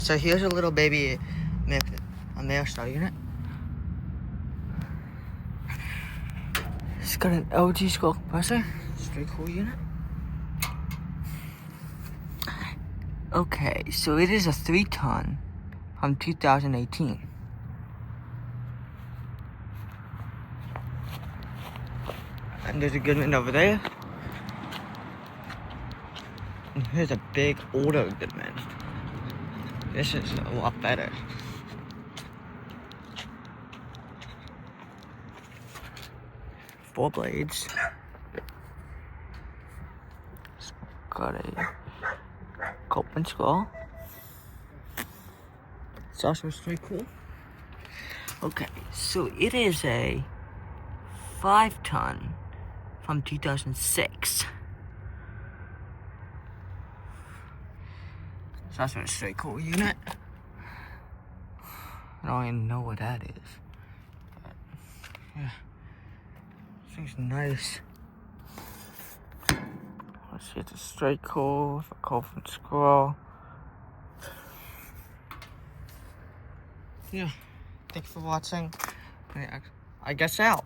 So here's a little baby Ameristar unit. It's got an LG scroll compressor. It's a pretty cool unit. Okay, so it is a 3-ton from 2018. And there's a Goodman over there. And here's a big older Goodman. This is a lot better. Four blades. It's got a Goldman scroll. It's also pretty cool. Okay, so it is a 5-ton from 2006. So that's a pretty cool unit. I don't even know what that is. But, yeah. This thing's nice. Let's see, it's a straight cool with a Goldman scroll. Yeah. Thanks for watching. I guess out.